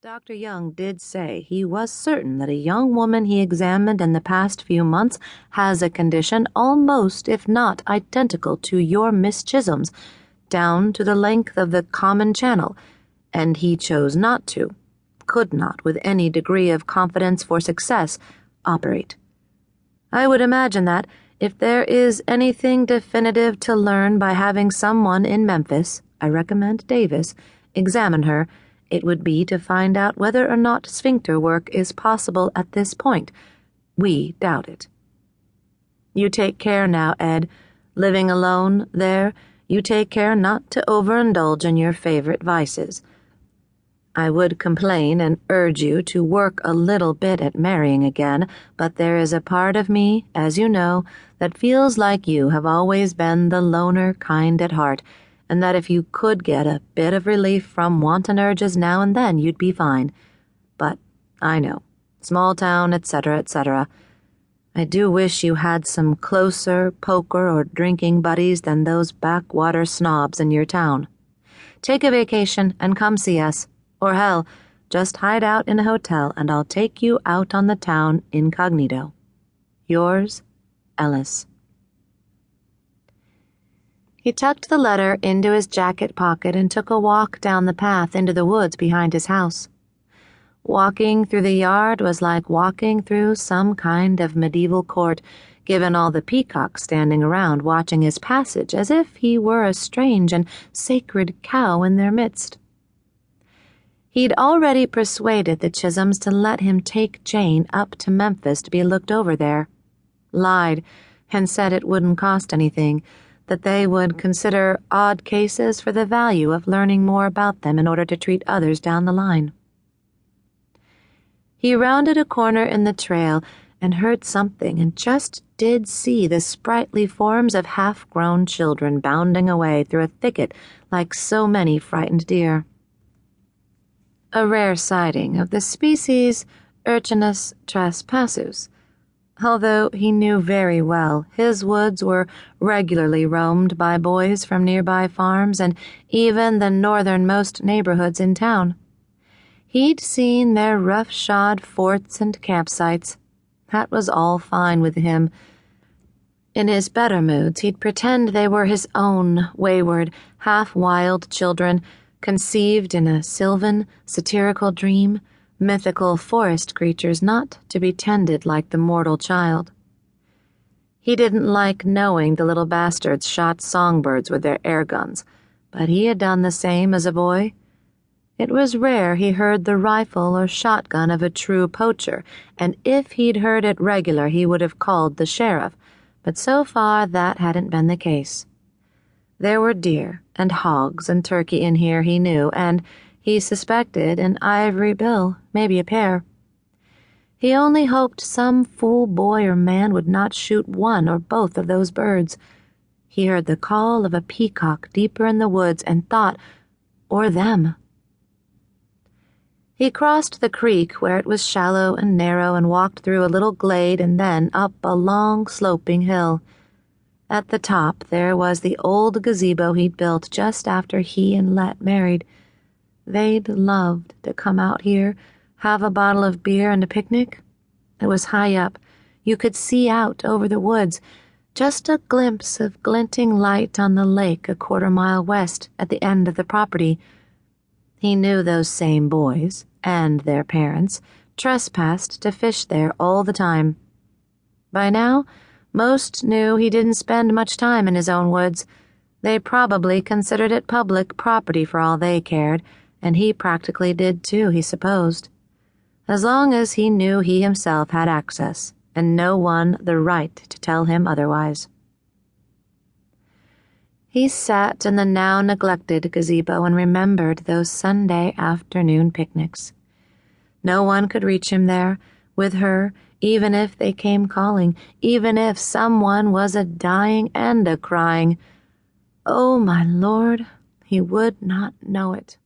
Dr. Young did say he was certain that a young woman he examined in the past few months has a condition almost, if not identical to your Miss Chisholm's, down to the length of the common channel, and he chose not to, could not, with any degree of confidence for success, operate. I would imagine that, if there is anything definitive to learn by having someone in Memphis, I recommend Davis, examine her, it would be to find out whether or not sphincter work is possible at this point. We doubt it. You take care now, Ed. Living alone there, you take care not to overindulge in your favorite vices. I would complain and urge you to work a little bit at marrying again, but there is a part of me, as you know, that feels like you have always been the loner kind at heart, and that if you could get a bit of relief from wanton urges now and then, you'd be fine. But, I know, small town, etc., etc. I do wish you had some closer poker or drinking buddies than those backwater snobs in your town. Take a vacation and come see us. Or hell, just hide out in a hotel and I'll take you out on the town incognito. Yours, Ellis. He tucked the letter into his jacket pocket and took a walk down the path into the woods behind his house. Walking through the yard was like walking through some kind of medieval court, given all the peacocks standing around watching his passage as if he were a strange and sacred cow in their midst. He'd already persuaded the Chisholms to let him take Jane up to Memphis to be looked over there. Lied, and said it wouldn't cost anything, that they would consider odd cases for the value of learning more about them in order to treat others down the line. He rounded a corner in the trail and heard something and just did see the sprightly forms of half-grown children bounding away through a thicket like so many frightened deer. A rare sighting of the species Urchinus trespassus, although he knew very well his woods were regularly roamed by boys from nearby farms and even the northernmost neighborhoods in town. He'd seen their rough-shod forts and campsites. That was all fine with him. In his better moods, he'd pretend they were his own wayward, half-wild children, conceived in a sylvan, satirical dream, mythical forest creatures not to be tended like the mortal child. He didn't like knowing the little bastards shot songbirds with their air guns, but he had done the same as a boy. It was rare he heard the rifle or shotgun of a true poacher, and if he'd heard it regular he would have called the sheriff, but so far that hadn't been the case. There were deer and hogs and turkey in here, he knew, and he suspected an ivory bill, maybe a pair. He only hoped some fool boy or man would not shoot one or both of those birds. He heard the call of a peacock deeper in the woods and thought, or them. He crossed the creek where it was shallow and narrow and walked through a little glade and then up a long sloping hill. At the top there was the old gazebo he'd built just after he and Let married. They'd loved to come out here, have a bottle of beer and a picnic. It was high up. You could see out over the woods, just a glimpse of glinting light on the lake a quarter-mile west at the end of the property. He knew those same boys, and their parents, trespassed to fish there all the time. By now, most knew he didn't spend much time in his own woods. They probably considered it public property for all they cared, and he practically did too, he supposed. As long as he knew he himself had access, and no one the right to tell him otherwise. He sat in the now neglected gazebo and remembered those Sunday afternoon picnics. No one could reach him there, with her, even if they came calling, even if someone was a-dying and a-crying. Oh, my Lord, he would not know it.